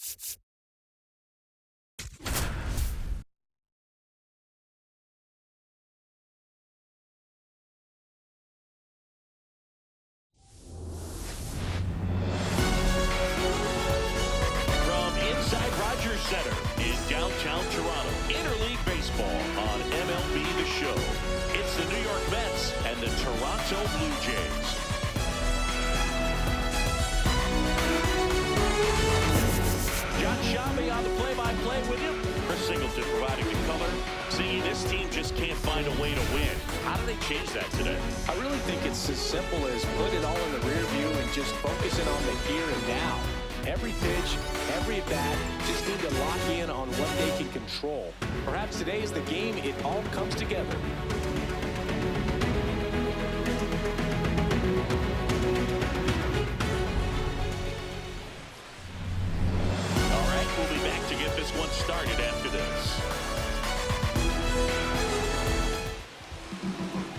From inside Rogers Center in downtown Toronto, Interleague Baseball on MLB The Show. It's the New York Mets and the Toronto Blue Jays. John Shabby on the play-by-play with you. Chris Singleton providing the color. See, this team just can't find a way to win. How do they change that today? I really think it's as simple as put it all in the rear view and just focusing on the here and now. Every pitch, every at-bat, just need to lock in on what they can control. Perhaps today is the game it all comes together. All right, we'll be back to get this one started after this.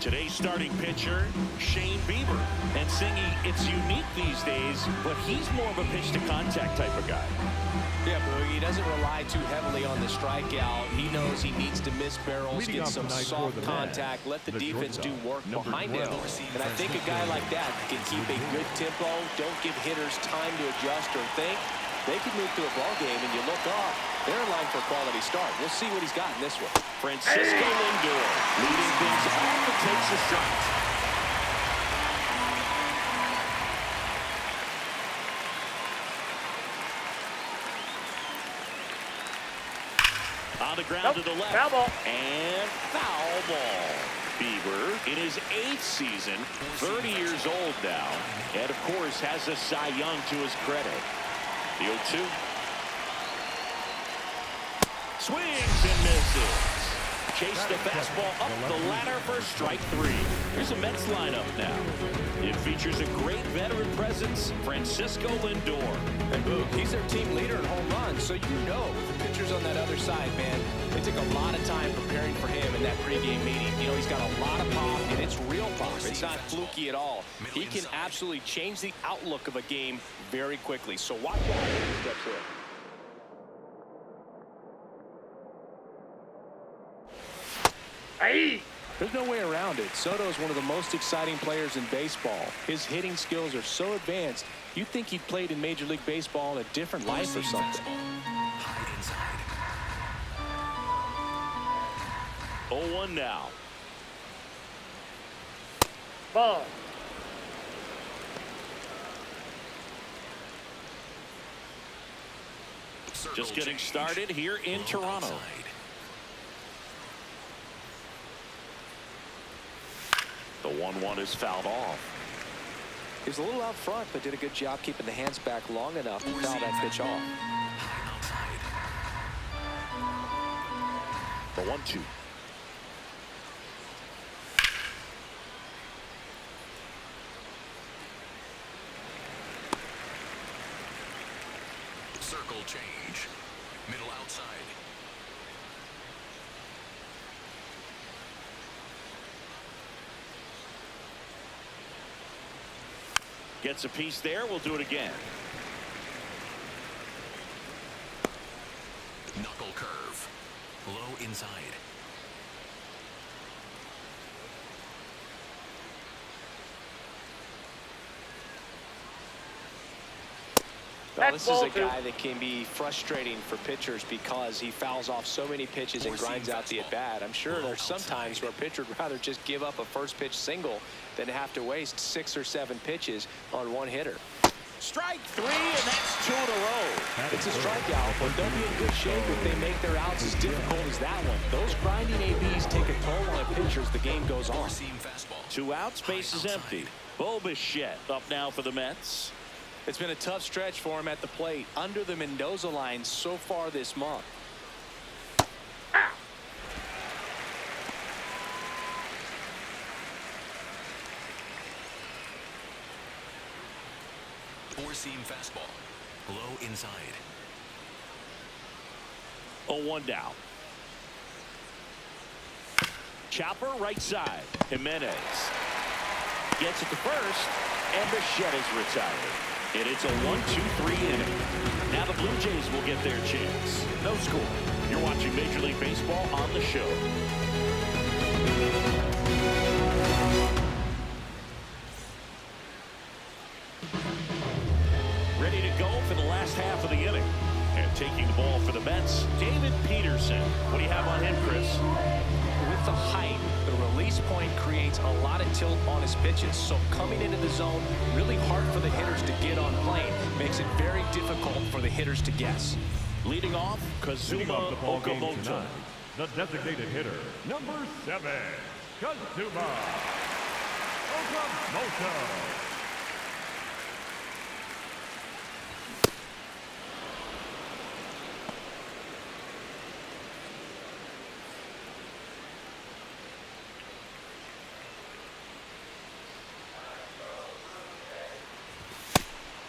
Today's starting pitcher, Shane Bieber. And Singy, it's unique these days, but he's more of a pitch-to-contact type of guy. Yeah, Boogie, he doesn't rely too heavily on the strikeout. He knows he needs to miss barrels, get some soft contact, let the defense do work behind him. And I think a guy like that can keep a good tempo, don't give hitters time to adjust or think. They can move to a ball game, and you look up, they're in line for a quality start. We'll see what he's got in this one. Francisco Lindor leading things off and takes a shot. On the ground to the left. Foul ball. And foul ball. Bieber in his 8th season, 30 years old now, and of course has a Cy Young to his credit. The 0-2. Swings and misses. Chase the fastball up the ladder for strike 3. Here's a Mets lineup now. It features a great veteran presence, Francisco Lindor. And Boog, he's their team leader in home runs, so you know the pitchers on that other side, man, they took a lot of time preparing for him in that pregame meeting. You know, he's got a lot of pop, and it's real pop. It's not fluky at all. He can absolutely change the outlook of a game very quickly. So watch out as he steps in. Hey! There's no way around it. Soto is one of the most exciting players in baseball. His hitting skills are so advanced, you'd think he played in Major League Baseball in a different life or something. 0-1 now. Ball. Just getting started here in Toronto. The 1-1 is fouled off. He was a little out front, but did a good job keeping the hands back long enough to foul that pitch off. The 1-2. Circle change. Middle outside. Gets a piece there. We'll do it again. Knuckle curve. Low inside. Well, this is a guy that can be frustrating for pitchers because he fouls off so many pitches and grinds out the at-bat. I'm sure there's some times where a pitcher would rather just give up a first pitch single than have to waste 6 or 7 pitches on one hitter. Strike 3, and that's 2 in a row. It's a strikeout, but they'll be in good shape if they make their outs as difficult as that one. Those grinding ABs take a toll on a pitcher as the game goes on. 2 outs, base is empty. Bo Bichette up now for the Mets. It's been a tough stretch for him at the plate under the Mendoza line so far this month. Four-seam fastball. Low inside. 0-1 down. Chopper right side. Jimenez gets it to first, and Bichette is retired. And it's a 1-2-3 inning. Now the Blue Jays will get their chance. No score. You're watching Major League Baseball on the show. Ready to go for the last half of the inning. And taking the ball for the Mets, David Peterson. What do you have on him, Chris? With the height, the release point creates a lot of tilt on his pitches. So coming into the zone, really hard for the hitters to get on plane. Makes it very difficult for the hitters to guess. Leading off, Kazuma Okamoto. The designated hitter, number 7, Kazuma Okamoto.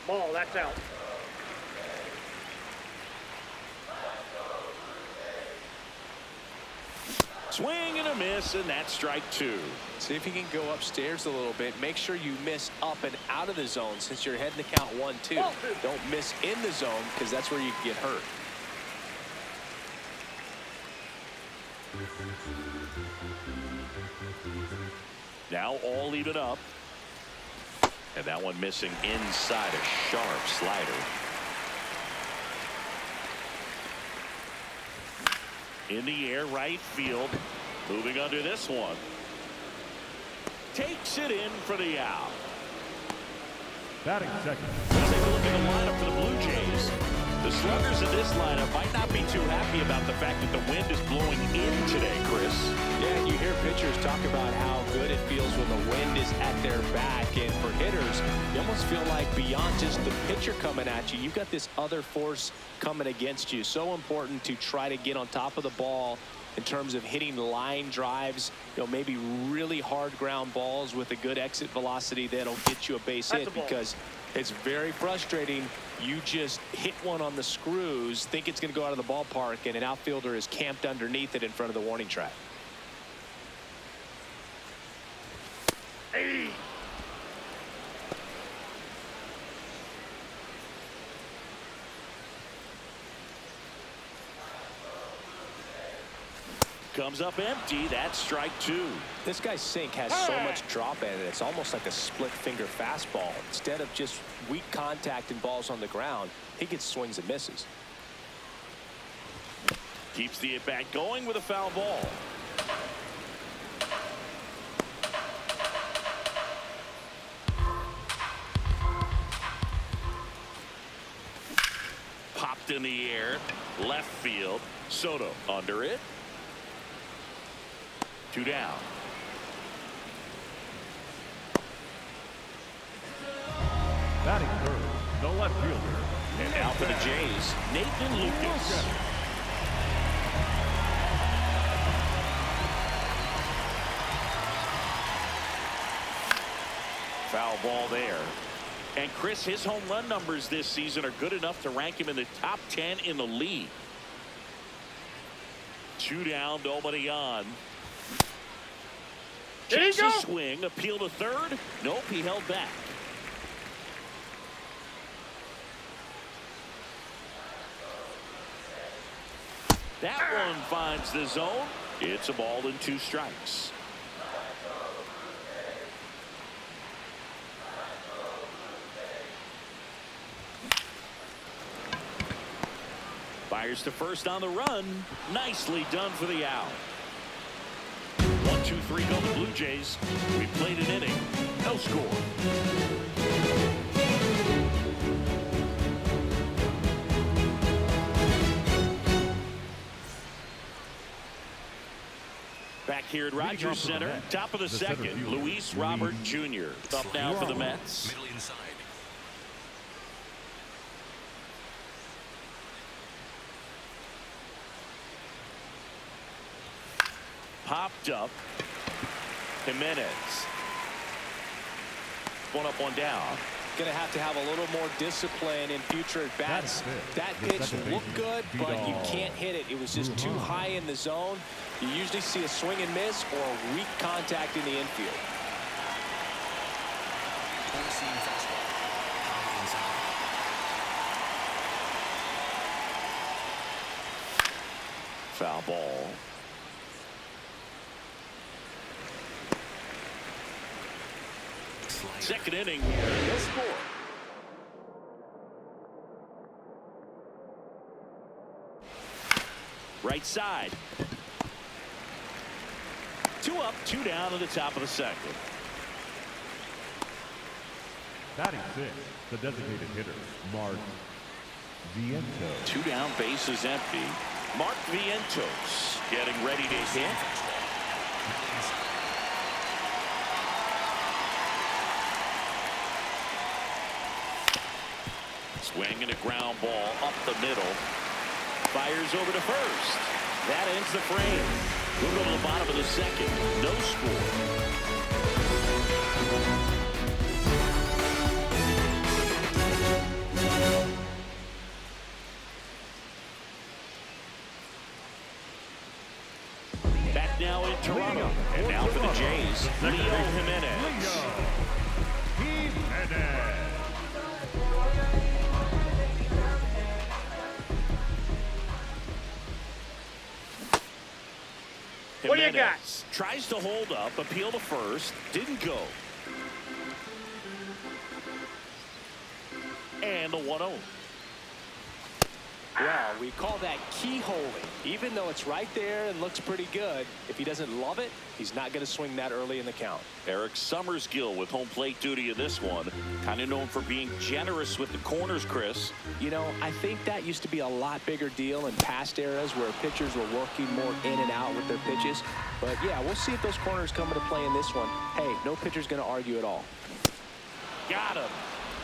Ball, that's out. Swing and a miss, and that's strike 2. See if you can go upstairs a little bit. Make sure you miss up and out of the zone since you're heading to count 1-2. Don't miss in the zone because that's where you can get hurt. Now all even up. And that one missing inside a sharp slider. In the air, right field. Moving under this one. Takes it in for the out. Batting second. Let's take a look at the lineup for the Blue Jays. The sluggers in this lineup might not be too happy about the fact that the wind is blowing in today, Chris. Yeah, and you hear pitchers talk about how good it feels when the wind is at their back. And for hitters, you almost feel like beyond just the pitcher coming at you, you've got this other force coming against you. So important to try to get on top of the ball in terms of hitting line drives, maybe really hard ground balls with a good exit velocity that'll get you a base hit, because it's very frustrating. You just hit one on the screws, think it's going to go out of the ballpark, and an outfielder is camped underneath it in front of the warning track. Hey. Comes up empty. That's strike 2. This guy's sink has so much drop in it. It's almost like a split finger fastball. Instead of just weak contact and balls on the ground, he gets swings and misses. Keeps the at-bat going with a foul ball. Popped in the air. Left field. Soto under it. 2 down. Batting third, the left fielder. And now for the Jays, Nathan Lucas. Foul ball there. And Chris, his home run numbers this season are good enough to rank him in the top 10 in the league. 2 down, nobody on. Takes a swing, appeal to third. Nope, he held back. That one finds the zone. It's a ball and 2 strikes. Fires to first on the run. Nicely done for the out. 1, 2, 3 go the Blue Jays. We played an inning. No score. Back here at Rogers Center, top of the second, Luis Robert Jr. Up now for the Mets. Middle inside. Popped up. Jimenez. One up, one down. Going to have a little more discipline in future at bats. That pitch looked good, but you can't hit it. It was just too high in the zone. You usually see a swing and miss or weak contact in the infield. Four-seam fastball. High inside. foul ball. Slider. Second inning here. No score. Right side. 2 up, 2 down to the top of the second. Batting 6, the designated hitter, Mark Vientos. 2 down, bases empty. Mark Vientos getting ready to hit. Swing and a ground ball up the middle. Fires over to first. That ends the frame. We'll go to the bottom of the second. No score. Back now in Toronto. And now for the Jays, Leo Jimenez. What do you got? Tries to hold up, appeal to first, didn't go. And the 1-0. Well, we call that keyholing. Even though it's right there and looks pretty good, if he doesn't love it, he's not going to swing that early in the count. Eric Summersgill with home plate duty in this one. Kind of known for being generous with the corners, Chris. You know, I think that used to be a lot bigger deal in past eras where pitchers were working more in and out with their pitches. But yeah, we'll see if those corners come into play in this one. Hey, no pitcher's going to argue at all. Got him.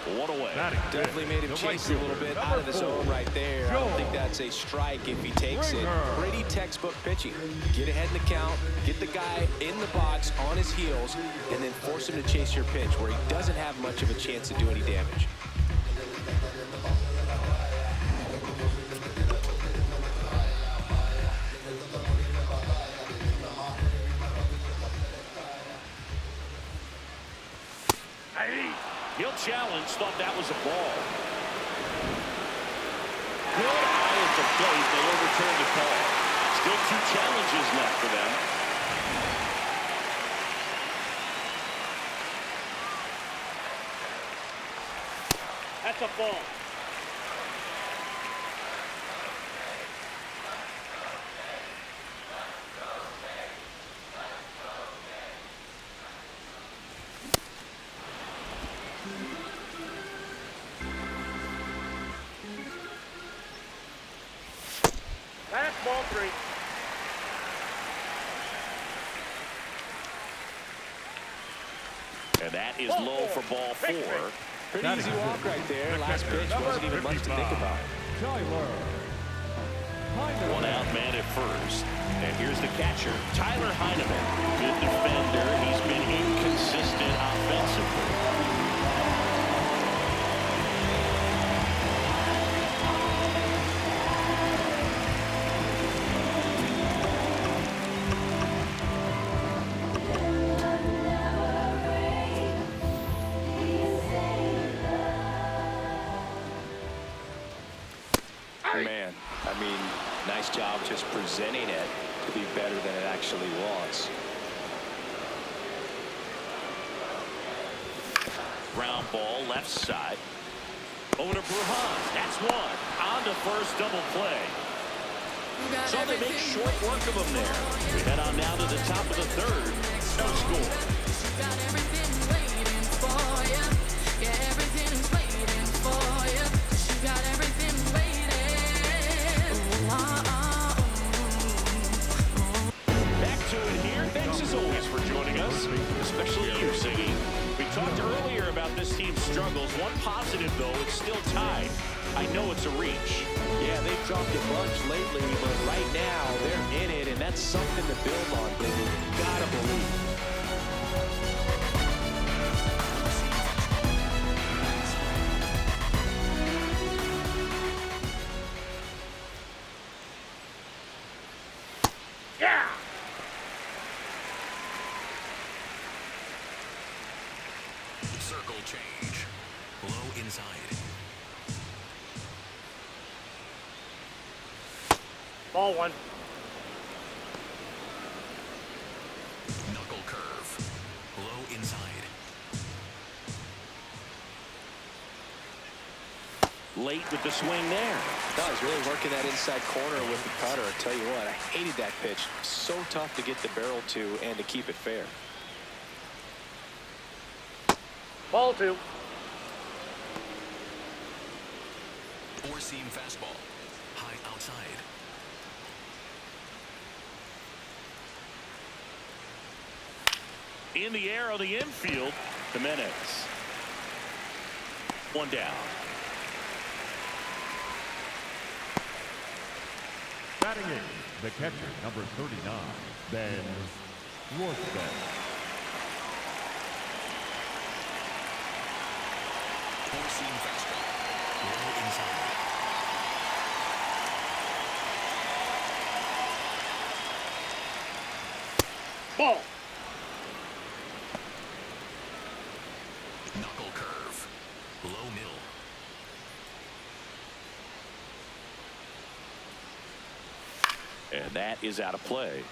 1 away. Definitely made him chase a little bit out of the zone right there. I don't think that's a strike if he takes it. Pretty textbook pitching. Get ahead in the count, get the guy in the box on his heels, and then force him to chase your pitch where he doesn't have much of a chance to do any damage. He'll challenge, thought that was a ball. Good eye at the plate. They overturn the call. Still 2 challenges left for them. That's a ball. That's ball 3. And that is low for ball 4. Pretty easy walk right there. Last pitch wasn't even much to think about. One out man at first. And here's the catcher, Tyler Heineman. Good defender. He's been inconsistent offensively. Man, I mean, nice job just presenting it to be better than it actually was. Ground ball left side. Over to Brujan. That's 1. On to first, double play. So they make short work of him there. We head on now to the top of the 3rd. No score. Especially you, Siggy. We talked earlier about this team's struggles. One positive, though, it's still tied. I know it's a reach. Yeah, they've dropped a bunch lately, but right now they're in it, and that's something to build on, baby. Gotta believe. Yeah! Circle change. Low inside. Ball 1. late with the swing there. No, he's really working that inside corner with the cutter. I tell you what, I hated that pitch. So tough to get the barrel to and to keep it fair. Ball 2. Four-seam fastball. High outside. In the air on the infield, Jimenez. One down. Batting in, the catcher, number 39, Ben Schwartzman. Four-seam fastball. Low inside. Ball. Knuckle curve. Low middle. And that is out of play.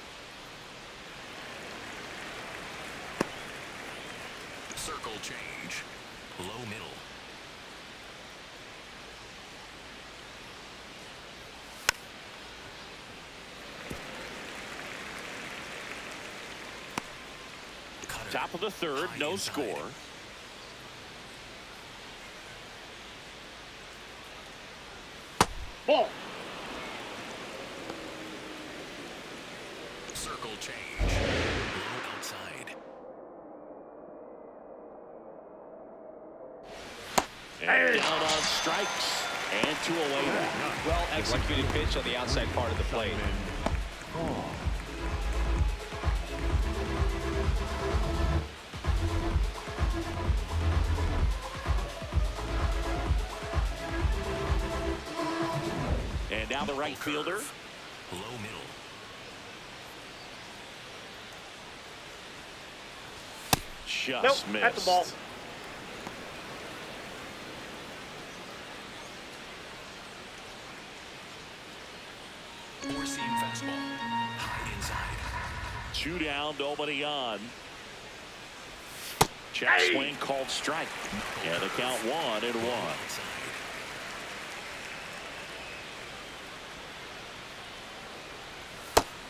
Circle change. Low middle. Cutter. Top of the third, High no inside. score. Ball. Circle change. Low outside. And down on strikes. And 2 away now. Well executed pitch on the outside part of the plate. And now the right fielder. Low middle. Just Nope, missed. that's the ball. Four-seam fastball. High inside. 2 down, nobody on. Check swing called strike. Yeah, the count 1-1. Outside.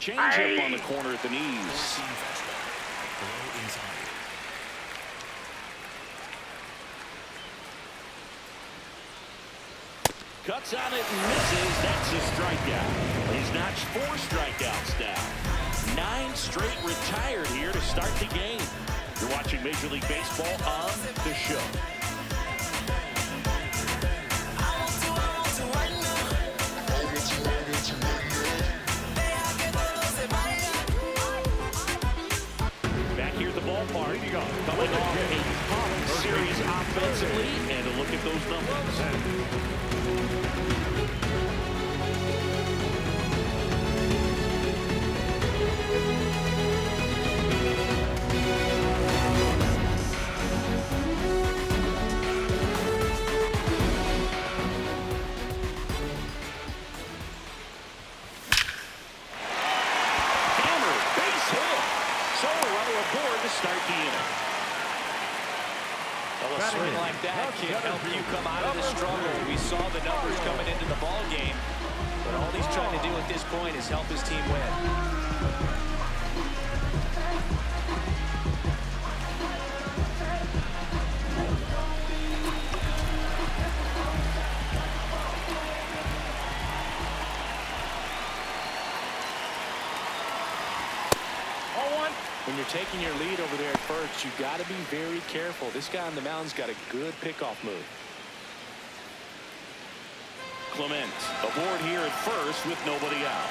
Change up on the corner at the knees. Four-seam fastball. Low inside. Cuts on it and misses. That's a strikeout. He's notched 4 strikeouts now. 9 straight retired here to start the game. You're watching Major League Baseball on The Show. Back here at the ballpark, coming off a tough series offensively, and a look at those numbers. Hammered, base hit. So a runner aboard to start the inning. Well, a swing like that can help you come out of the struggle. We saw the numbers coming into the ball game, but all he's trying to do at this point is help his team win. When you're taking your lead over there at first, you've got to be very careful. This guy on the mound's got a good pickoff move. Clement aboard here at first with nobody out.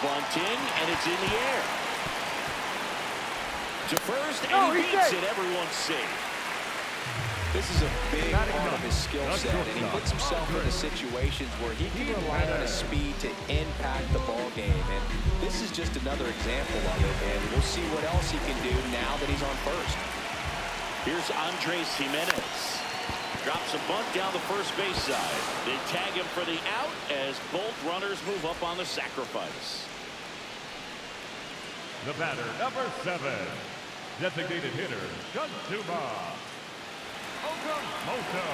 Bunting, and it's in the air. To first, and he beats it. Everyone's safe. This is a big part of his skill set, and he puts himself into situations where he can rely on his speed to impact the ball game. And this is just another example of it, and we'll see what else he can do now that he's on first. Here's Andres Jimenez. Drops a bunt down the first base side. They tag him for the out as both runners move up on the sacrifice. The batter, number 7, Designated hitter, Katsuma Okamoto.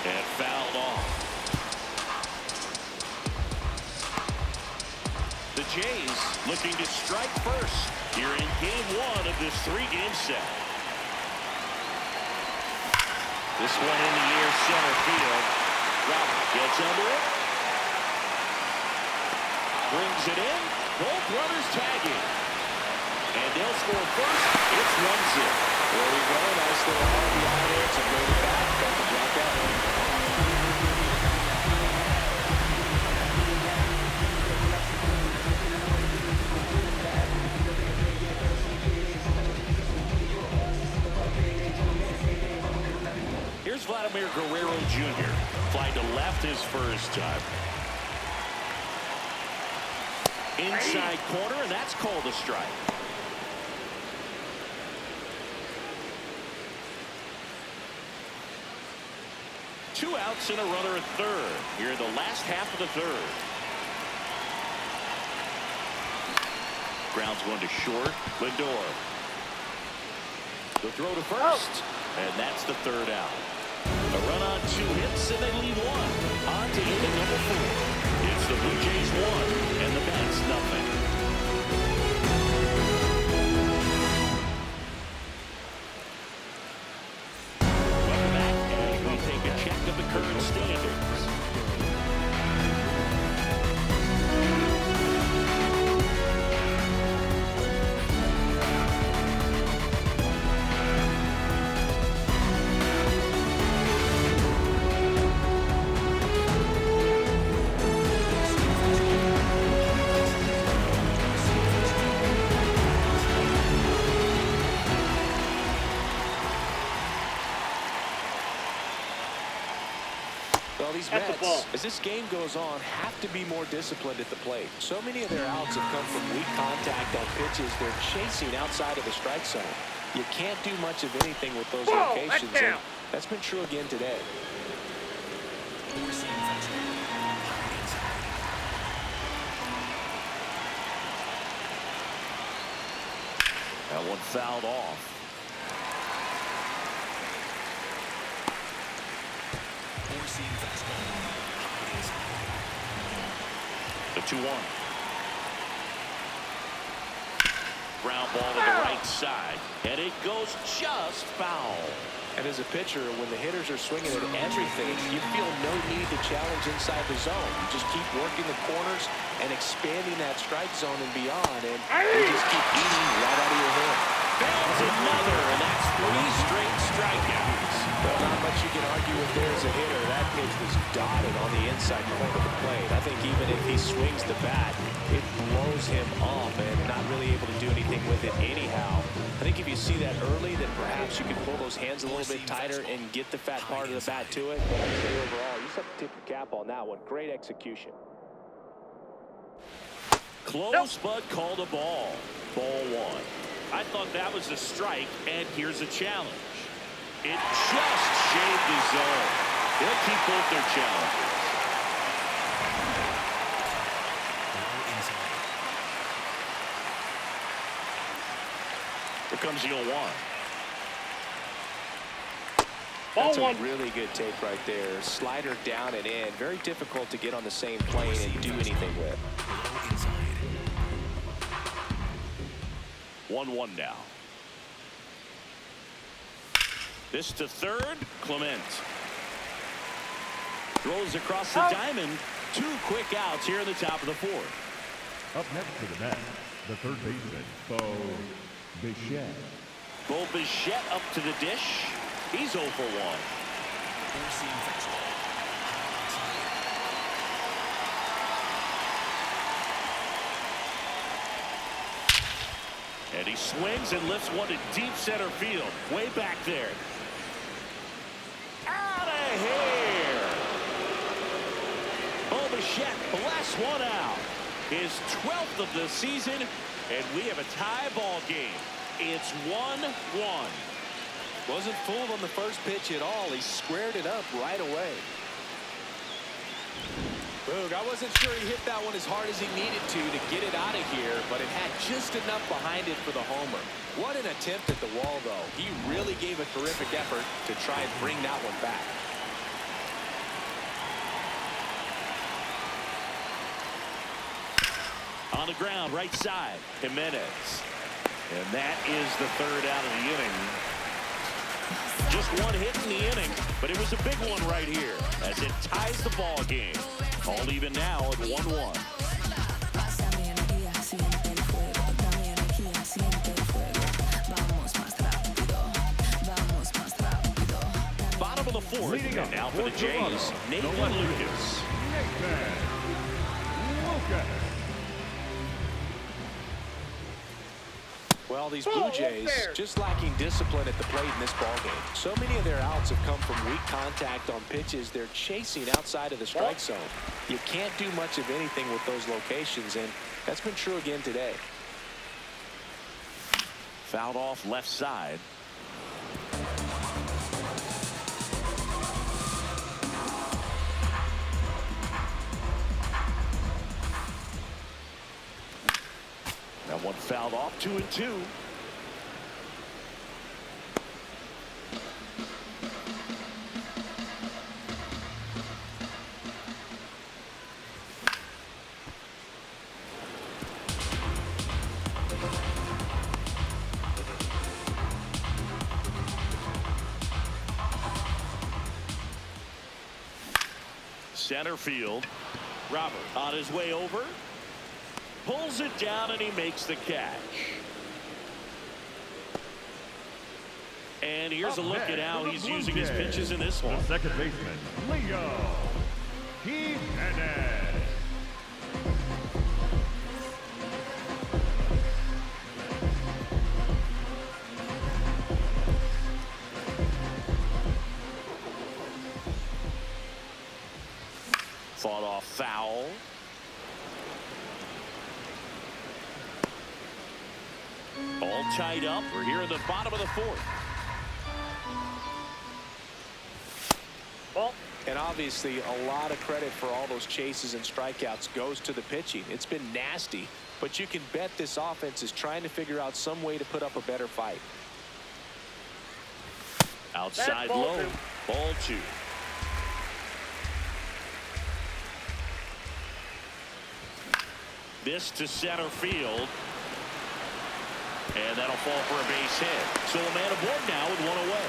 And fouled off. The Jays looking to strike first here in game one of this three-game set. This one in the air center field. Robert gets under it. Brings it in. Both runners tagging. And they'll score first. It's 1-0. There we go. Nice little RBI there to bring it back. Got the block out. Here's Vladimir Guerrero Jr. flying to left his first time. Inside corner, and that's called a strike. Two outs and a runner at third here in the last half of the third. Grounds one to short. Lindor. The throw to first, and that's the third out. A run on two hits, and they lead one. On to inning number 4. It's the Blue Jays 1, and the Mets nothing. Welcome back, and we take a check of the current standings. Well, these Mets, as this game goes on, have to be more disciplined at the plate. So many of their outs have come from weak contact on pitches they're chasing outside of the strike zone. You can't do much of anything with those locations, and that's been true again today. That one fouled off. The 2-1. Ground ball to the right side, and it goes just foul. And as a pitcher, when the hitters are swinging at everything, you feel no need to challenge inside the zone. You just keep working the corners and expanding that strike zone and beyond, and you just keep eating right out of your hand. That's another, and that's 3 straight strikeouts. Well, not much you can argue with there as a hitter. That pitch was dotted on the inside corner of the plate. I think even if he swings the bat, it blows him off and not really able to do anything with it anyhow. I think if you see that early, then perhaps you can pull those hands a little bit tighter and get the fat part of the bat to it. But I'd say overall, you just have to tip your cap on that one. Great execution. Close, but called a ball. Ball 1. I thought that was a strike, and here's a challenge. It just shaved the zone. They'll keep both their challenges. Here comes the 0-1. That's a really good take right there. Slider down and in. Very difficult to get on the same plane and do anything with. 1-1 now. This to third. Clement throws across the diamond. 2 quick outs here in the top of the 4th. Up next for the Mets, the third baseman, Bo Bichette. Bo Bichette up to the dish. He's 0 for 1. And he swings and lifts one to deep center field. Way back there. Out of here. Bo Bichette blasts one out. His 12th of the season. And we have a tie ball game. It's 1-1. Wasn't fooled on the first pitch at all. He squared it up right away. Boog, I wasn't sure he hit that one as hard as he needed to get it out of here, but it had just enough behind it for the homer. What an attempt at the wall, though. He really gave a terrific effort to try and bring that one back. On the ground, right side, Jimenez. And that is the third out of the inning. Just one hit in the inning, but it was a big one right here as it ties the ball game. All even now at 1-1. Bottom of the fourth, and now for the Jays, Nathan Lucas. Well, these Blue Jays just lacking discipline at the plate in this ballgame. So many of their outs have come from weak contact on pitches they're chasing outside of the strike zone. You can't do much of anything with those locations, and that's been true again today. Fouled off left side. That one fouled off, 2-2. Center field. Robert on his way over. Pulls it down and he makes the catch. And here's a look at how he's using his pitches in this one. The second baseman, Leo Jimenez. Fought off foul. All tied up. We're here in the bottom of the fourth. Ball. And obviously a lot of credit for all those chases and strikeouts goes to the pitching. It's been nasty, but you can bet this offense is trying to figure out some way to put up a better fight. Outside Ball low. two. Ball 2. This to center field. And that'll fall for a base hit. So a man aboard now with one away.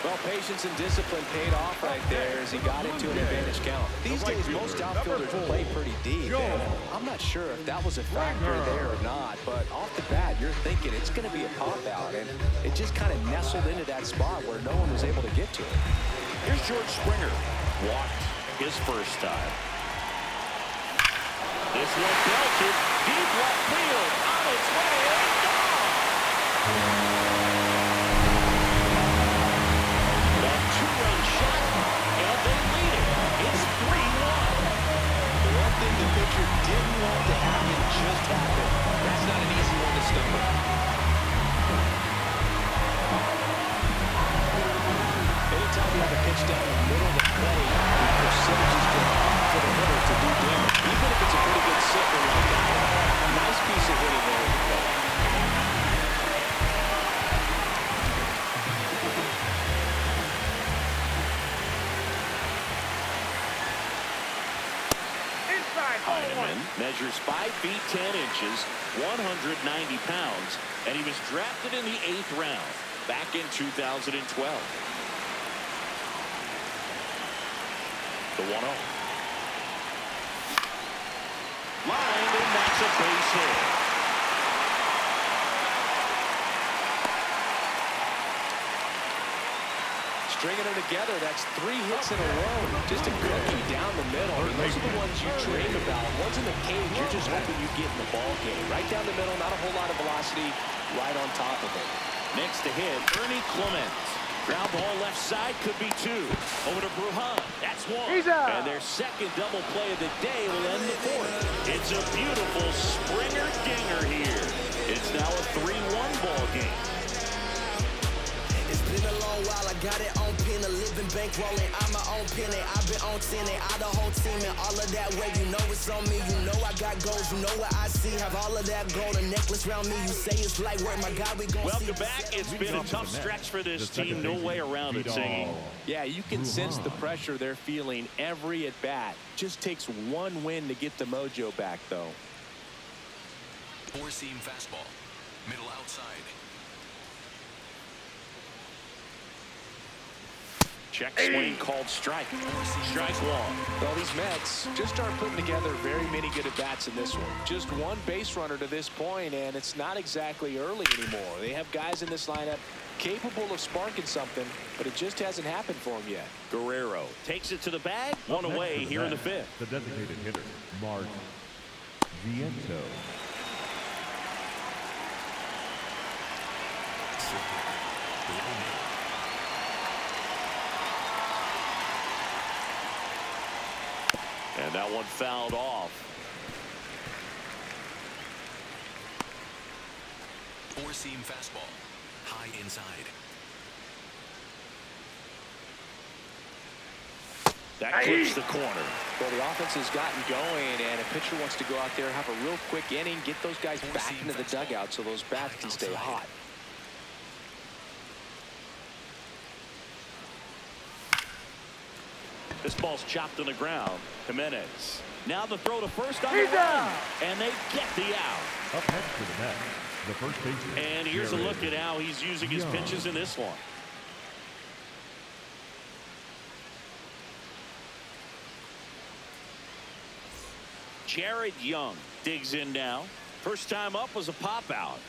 Well, patience and discipline paid off right there as he got into an advantage count. These days, most outfielders play pretty deep, and I'm not sure if that was a factor there or not, but off the bat, you're thinking it's going to be a pop-out, and it just kind of nestled into that spot where no one was able to get to it. Here's George Springer. Walked his first time. This one belted deep left field. On its way and gone. A two-run shot, and they lead it. It's 3-1. The one thing the pitcher didn't want to happen just happened. That's not an easy one to stumble. Anytime you have a pitch down the middle of the plate, the percentages go up for the hitter to do damage, even if it's a pretty good sitter like that one. Nice piece of hitting there in the plate. Heineman measures 5 feet 10 inches, 190 pounds, and he was drafted in the 8th round back in 2012. The 1-0. Line, and that's a base hit. Stringing them together, that's 3 hits in a row. Just a cookie down the middle. I mean, those are the ones you dream about. Ones in the cage, you're just hoping you get in the ball game. Right down the middle, not a whole lot of velocity, right on top of it. Next to hit, Ernie Clement. Ground ball left side, could be 2. Over to Brujan. That's 1. And their second double play of the day will end the fourth. It's a beautiful Springer dinger here. It's now a 3-1 ball game. Been a long while, I got it on pin, a living bankrolling. I'm my own penny, I've been on 10 and I the whole team and all of that way. You know it's on me, you know I got goals, you know what I see. Have all of that gold, a necklace around me. You say it's light work, my God, we gon' see. Welcome back. It's been a tough stretch for this team. No way around it, Singing. Yeah, you can sense the pressure they're feeling every at bat. Just takes one win to get the mojo back, though. Four-seam fastball. Middle outside. Check swing called strike. Strike one. Well, these Mets just aren't putting together very many good at-bats in this one. Just one base runner to this point, and it's not exactly early anymore. They have guys in this lineup capable of sparking something, but it just hasn't happened for them yet. Guerrero takes it to the bag. One away here in the fifth. The designated hitter, Mark Viento. And that one fouled off. Four-seam fastball. High inside. That clips the corner. Well, the offense has gotten going, and a pitcher wants to go out there, have a real quick inning, get those guys back into the dugout so those bats can stay hot. This ball's chopped on the ground. Jimenez. Now the throw to first on the run. And they get the out. Up next to the net, the first baseman. And here's a look at how he's using his pitches in this one. Jared Young digs in now. First time up was a pop out.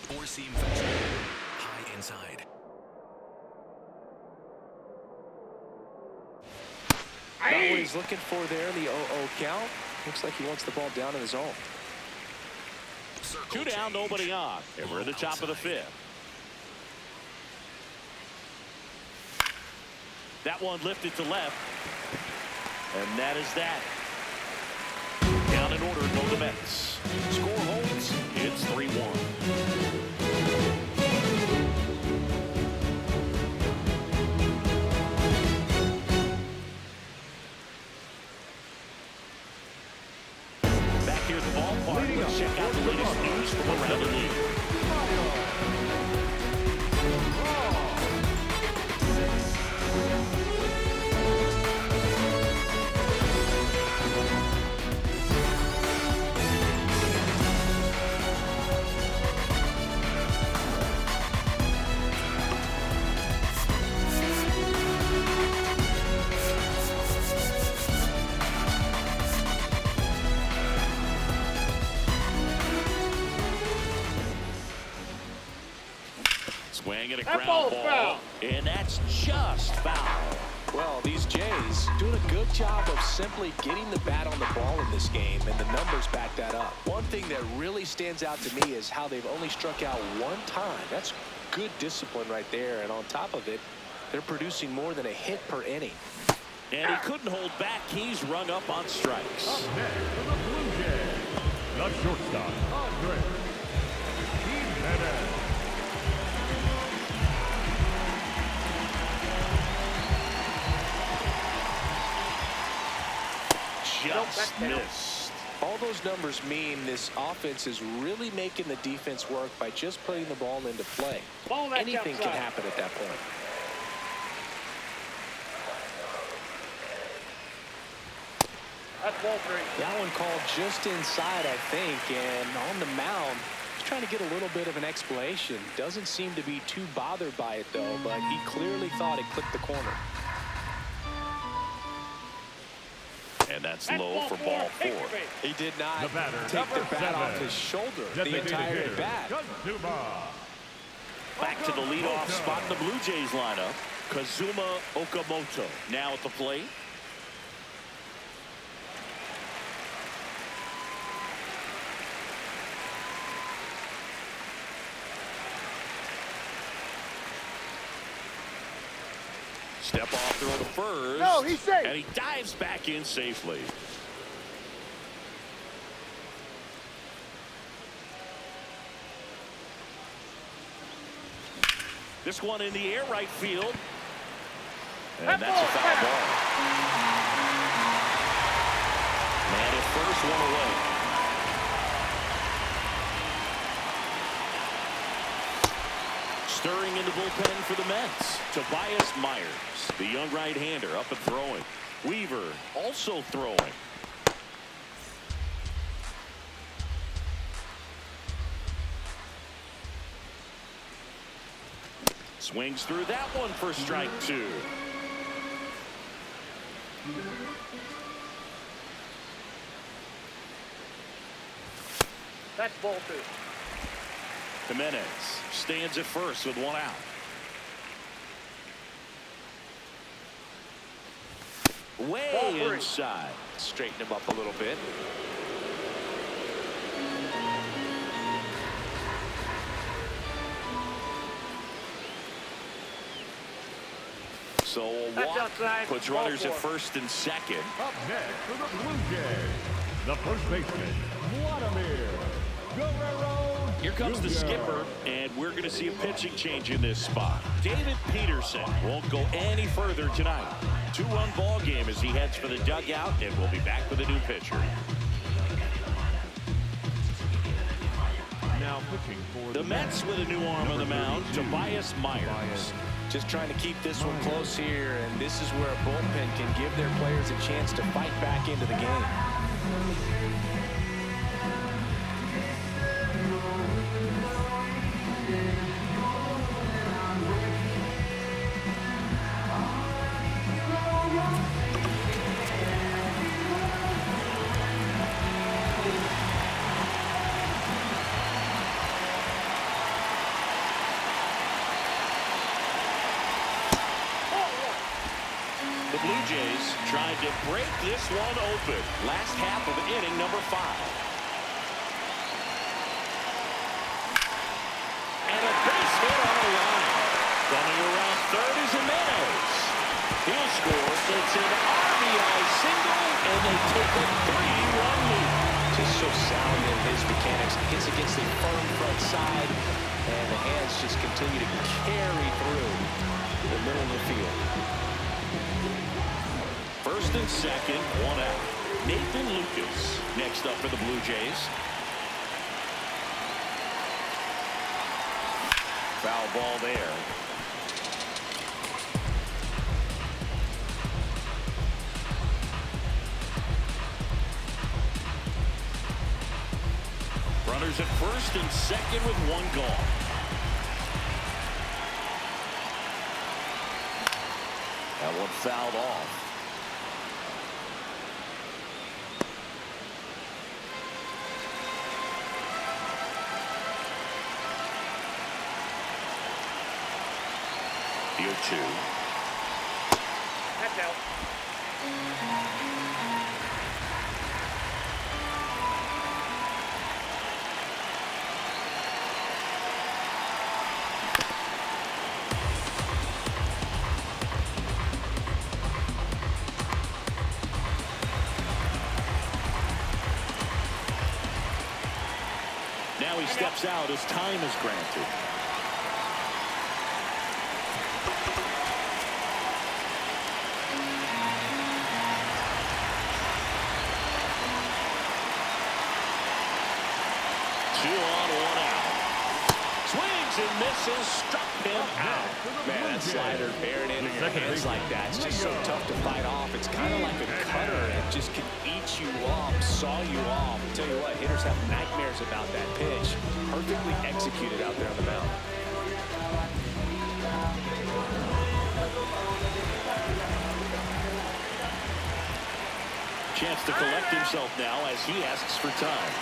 Four-seam fastball. High inside. Not what he's looking for there, the 0-0 count. Looks like he wants the ball down in his zone. Two down, nobody on. And we're at the top of the fifth. That one lifted to left. And that is that. Down in order go the Mets. Score holds. It's 3-1. Here at the ballpark, let's check out the latest news from around the league. Swing and a ground ball. Foul. And that's just foul. Well, these Jays doing a good job of simply getting the bat on the ball in this game, and the numbers back that up. One thing that really stands out to me is how they've only struck out one time. That's good discipline right there, and on top of it, they're producing more than a hit per inning. And he couldn't hold back. He's rung up on strikes. Up next for the Blue Jays, the shortstop, Andres Jimenez. Just missed. All those numbers mean this offense is really making the defense work by just putting the ball into play. Anything can happen at that point. That's ball three. That one called just inside, I think, and on the mound, he's trying to get a little bit of an explanation. Doesn't seem to be too bothered by it, though, but he clearly thought it clipped the corner. And that's low for ball four. He did not take the bat off his shoulder the entire at bat. Back to the leadoff spot in the Blue Jays lineup. Kazuma Okamoto now at the plate. Step off throw to first. No, he's safe. And he dives back in safely. This one in the air right field. And that's a foul ball. And at first, one away. Stirring in the bullpen for the Mets, Tobias Myers, the young right-hander, up and throwing. Weaver also throwing. Swings through that one for strike 2. That's ball 2. Jimenez stands at first with one out. Way inside. Straighten him up a little bit. So a walk puts runners at first and second. Up next for the Blue Jays, the first baseman, Vladimir Guerrero. Here comes the skipper, and we're going to see a pitching change in this spot. David Peterson won't go any further tonight. 2-run ball game as he heads for the dugout, and we'll be back with a new pitcher. Now pitching for The Mets with a new arm on the mound, Tobias Myers. Just trying to keep this one close here, and this is where a bullpen can give their players a chance to fight back into the game. The Blue Jays trying to break this one open. Last half of inning number 5. And a base hit on the line. Coming around third is Jimenez. He'll score. It's an RBI single, and they take a 3-run lead. Just so sound in his mechanics. Hits against a firm front side, and the hands just continue to carry through the middle of the field. First and second, one out. Nathan Lucas next up for the Blue Jays. Foul ball there. Runners at first and second with one gone. That one fouled off. Field 2. That's out. Now he steps out as time is granted. And misses, struck him out. Man, that slider bearing in your hands like that, it's just so tough to fight off. It's kind of like a cutter. It just can eat you up, saw you off. I'll tell you what, hitters have nightmares about that pitch. Perfectly executed out there on the mound. Chance to collect himself now as he asks for time.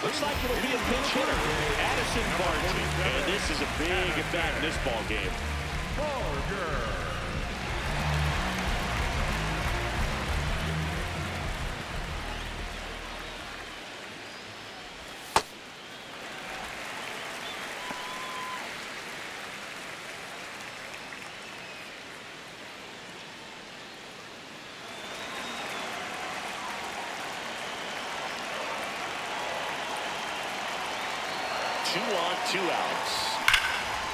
Looks like it'll be a pinch hitter, Addison Barton. And this is a big at bat in this ball game. 2 on, 2 outs.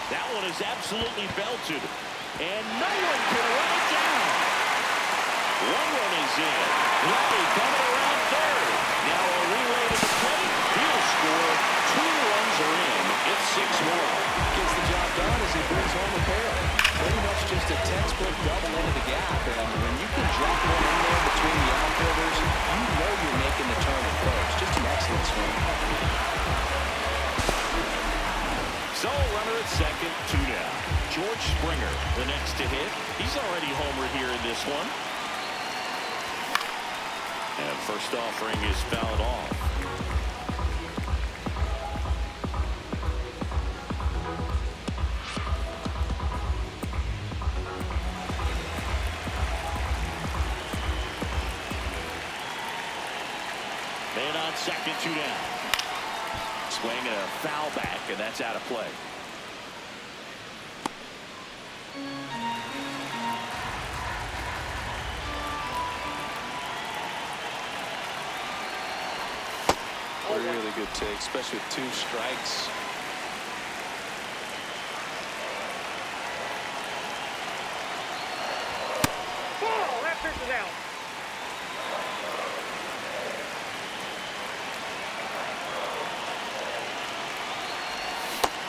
That one is absolutely belted, and no one can run it down. 1 run is in. Riley coming around third. Now a relay to the plate. He'll score. 2 runs are in. It's 6-1. Gets the job done as he brings home a pair. Pretty much just a textbook double into the gap. And when you can drop one in there between the outfielders, you know you're making the turn at first. Just an excellent swing. So runner at second, 2 down. George Springer, the next to hit. He's already homered here in this one. And first offering is fouled off. Man on second, 2 down. Swing and a foul back, and that's out of play. Really good take, especially with 2 strikes. Ball, that pitch is out.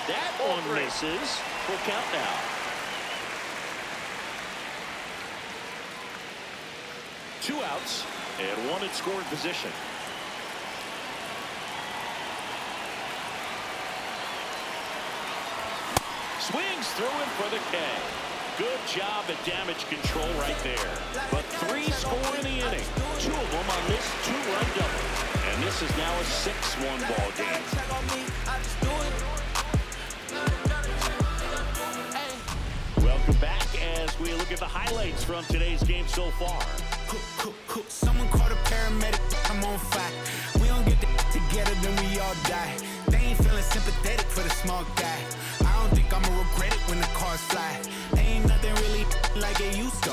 That one misses. Full count now. 2 outs and 1 in scoring position. Swings through him for the K. Good job at damage control right there. But 3 score in the inning. 2 of them on this 2-run double. And this is now a 6-1 ball game. Welcome back as we look at the highlights from today's game so far. Someone called a paramedic, I'm on fire. We don't get together, then we all die. They ain't feeling sympathetic for the small guy. I don't think I'ma regret it when the cars fly. Ain't nothing really like it used to.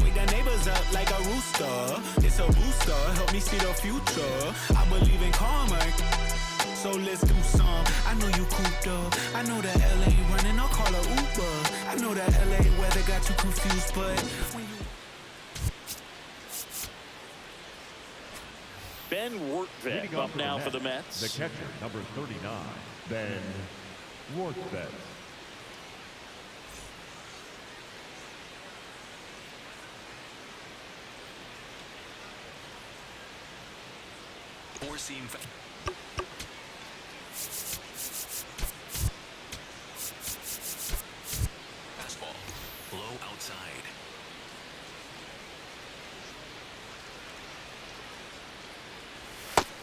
Wake the neighbors up like a rooster. It's a booster, help me see the future. I believe in karma, so let's do some. I know you cooped up. I know that LA running, I'll call a Uber. I know that LA weather got you confused, but when you Ben Rortvedt Leading up off now for the net, Mets. The catcher, number 39, Ben Rortvedt. Four-seam fastball. Low outside.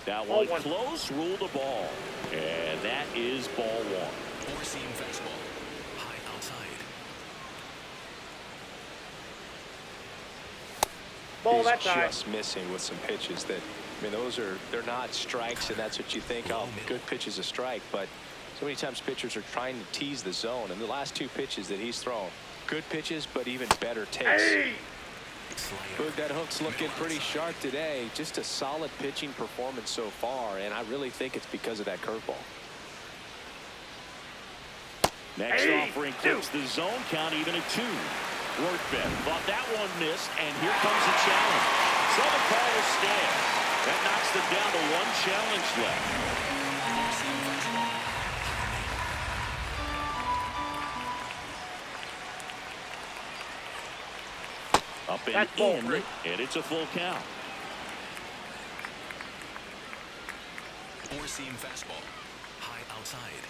That one close, ruled the ball. And that is ball 1. Four-seam fastball. High outside. Ball that He's time. just missing with some pitches that, I mean, they're not strikes, and that's what you think, oh, good pitch is a strike. But so many times pitchers are trying to tease the zone, and the last 2 pitches that he's thrown, good pitches, but even better takes. Hey! Boog, that hook's looking pretty sharp today. Just a solid pitching performance so far, and I really think it's because of that curveball. Next offering clips the zone count even at 2. Rortvedt thought that one missed, and here comes a challenge. So the call will stand. That knocks them down to 1 challenge left. Up and in, and it's a full count. Four-seam fastball. High outside.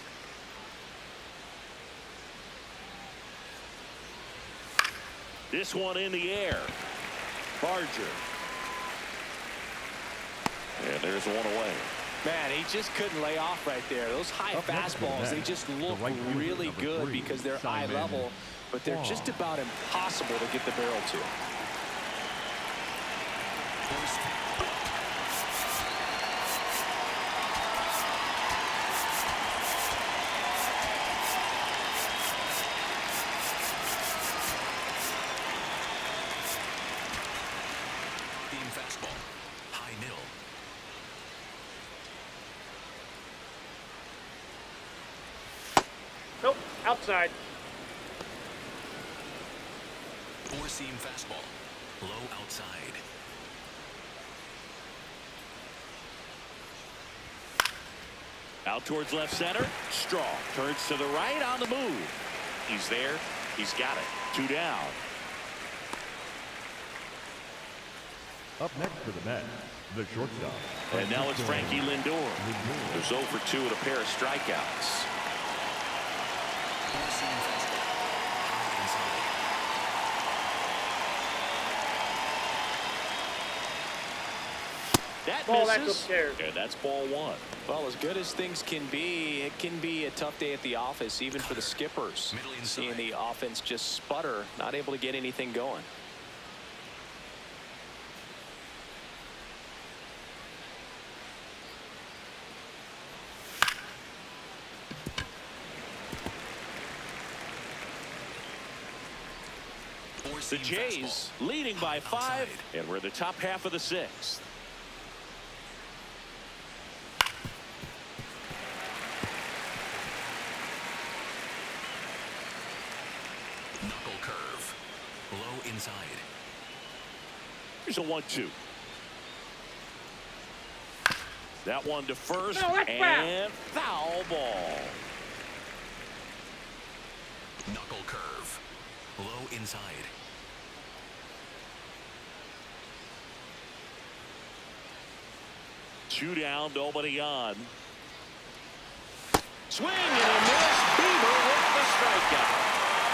This one in the air. Barger. And there's one away. Man, he just couldn't lay off right there. Those high fastballs, they just look really good because they're eye level, but they're just about impossible to get the barrel to. Four-seam fastball. High middle. outside. Four-seam fastball. Low outside. Out towards left center. Strong turns to the right on the move. He's there. He's got it. 2 down. Up next for the Mets, the shortstop. And now it's Frankie Lindor. There's 0 for 2 with a pair of strikeouts. Four-seam fastball. High inside. That Ball, that's misses. upstairs. And that's ball 1. Well, as good as things can be, it can be a tough day at the office, even for the skippers. Middle inside. Seeing the offense just sputter, not able to get anything going. The Four-seam Jays fastball. leading by 5, Outside. and we're the top half of the 6th. Knuckle curve. Low inside. Here's a 1-2. That one to first, No, that's and foul ball. Knuckle curve. Low inside. Two down, nobody on. Swing and a miss. Bieber with the strikeout.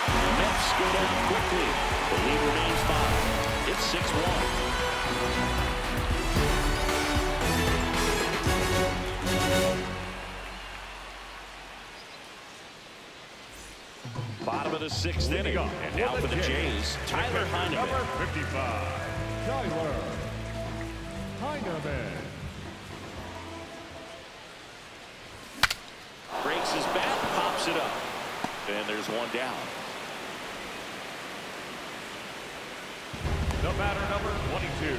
The Mets go down quickly. The lead remains 5. It's 6-1. Bottom of the 6th inning. And now for the Jays, Tyler Heineman. Number 55, Tyler Heineman. Breaks his bat, pops it up. And there's 1 down. The batter, number 22,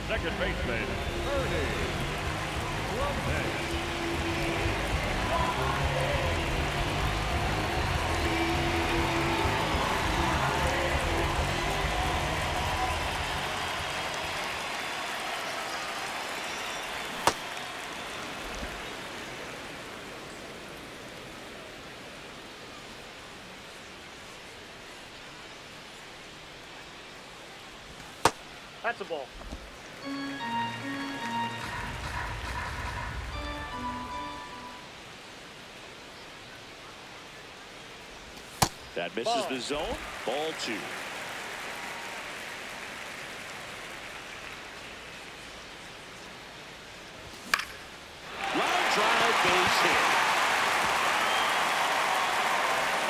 second baseman, Ernie Clemente. That's a ball. That misses Ball. the zone. Ball 2. Line drive, base hit.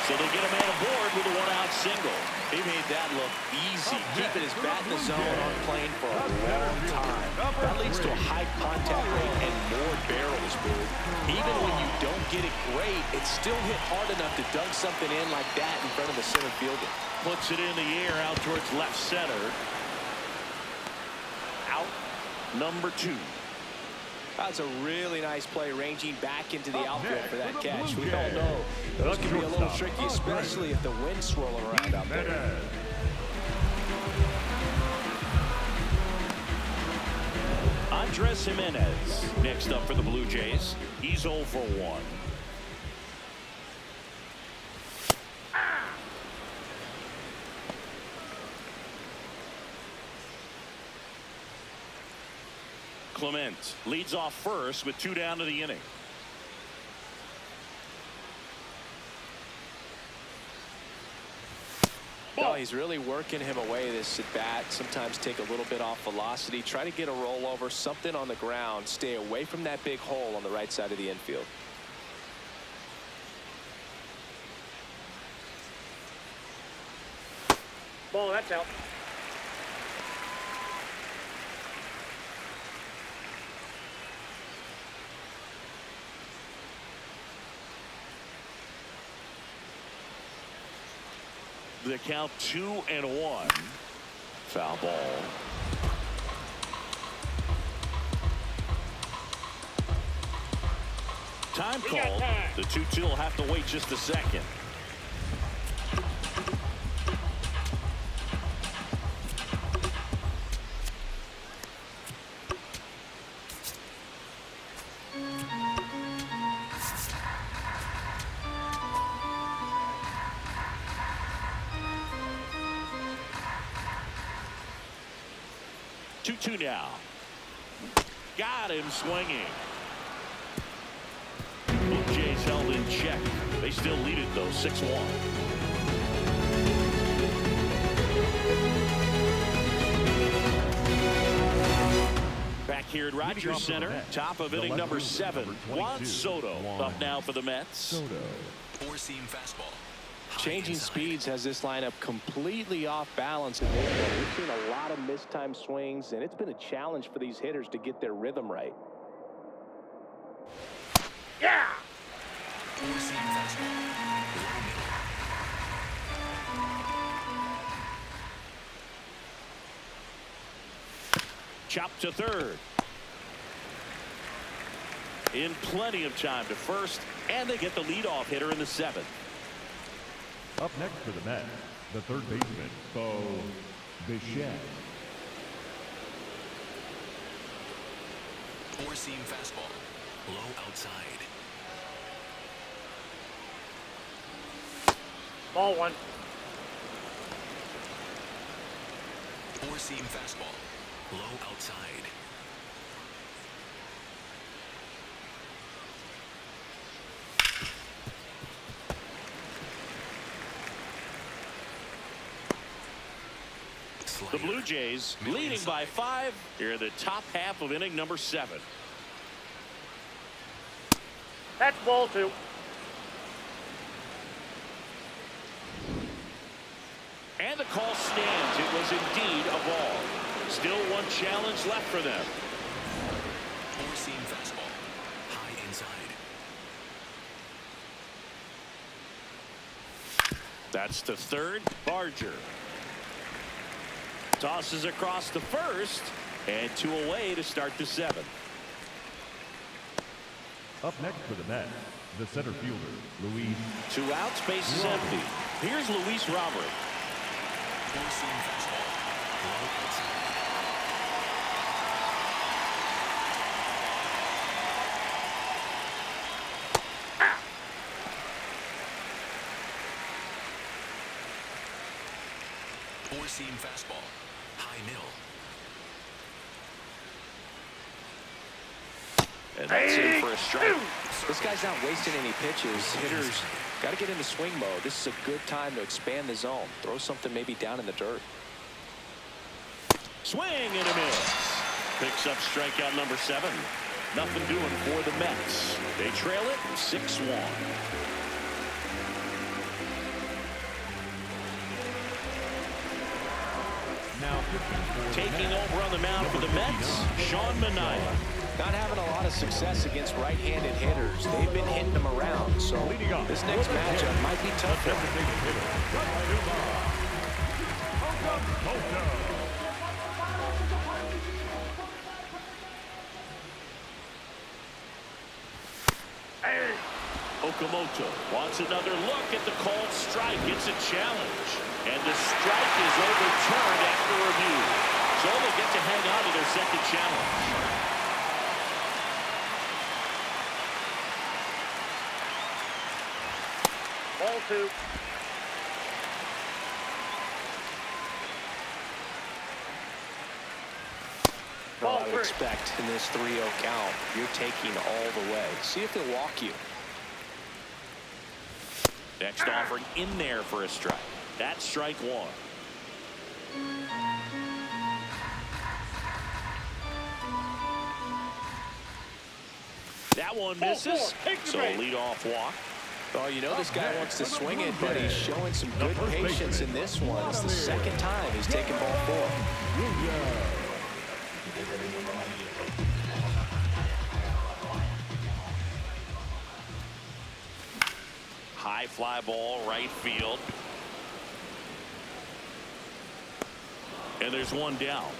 So they get a man aboard with a 1-out single. He made that look easy, keeping his bat in the zone on plane for a long time. That leads to a high contact rate and more barrels, Boo. Even when you don't get it great, it's still hit hard enough to dunk something in like that in front of the center fielder. Puts it in the air out towards left center. Out number 2. That's a really nice play, ranging back into the Up outfield next for that for the catch. Blue We all Jays, know those the can be a little shortstop, tricky, Andres especially if the wind's swirling around out there. Jimenez. Andres Jimenez next up for the Blue Jays. He's 0 for 1. Clement leads off first with 2 down to the inning. Oh, he's really working him away this at bat. Sometimes take a little bit off velocity. Try to get a rollover, something on the ground. Stay away from that big hole on the right side of the infield. Ball, that's out. The count 2-1. Foul ball. Time We got called. time. The 2-2 will have to wait just a second. 2-2 now. Got him swinging. Blue Jays held in check. They still lead it, though, 6-1. Back here at Rogers Center, top of inning number 7. Juan Soto up now for the Mets. Four-seam fastball. Changing speeds has this lineup completely off balance in this one. We've seen a lot of mistimed swings, and it's been a challenge for these hitters to get their rhythm right. Yeah! Four-seam fastball. Chop to third. In plenty of time to first, and they get the leadoff hitter in the 7th. Up next for the Mets, the third baseman, Bo Bichette. Four-seam fastball. Low outside. Ball 1. Four-seam fastball. Low outside. The Blue Jays leading by 5 here in the top half of inning number 7. That's ball 2. And the call stands. It was indeed a ball. Still one challenge left for them. Four-seam fastball. High inside. That's the third. Barger tosses across the first, and 2 away to start the 7th. Up next for the Mets, the center fielder, Luis. 2 outs, base is empty. Here's Luis Robert. Four-seam fastball. Low outside. Four-seam fastball. High middle. And that's in for a strike. This guy's not wasting any pitches. Hitters got to get into swing mode. This is a good time to expand the zone. Throw something maybe down in the dirt. Swing and a miss. Picks up strikeout number 7. Nothing doing for the Mets. They trail it 6-1. Now taking over on the mound for the Mets, Sean Manaea. Not having a lot of success against right-handed hitters. They've been hitting them around, so this next matchup might be tough for them. Okamoto wants another look at the called strike. It's a challenge. And the strike is overturned after review. So they get to hang on to their second challenge. Ball 2. Well, I would expect in this 3-0 count, you're taking all the way. See if they'll walk you. Next offering in there for a strike. That's strike 1. That one misses. So leadoff walk. Oh, you know this guy wants to swing it, but he's showing some good patience in this one. It's the second time he's taken ball 4. High fly ball, right field. And there's one down.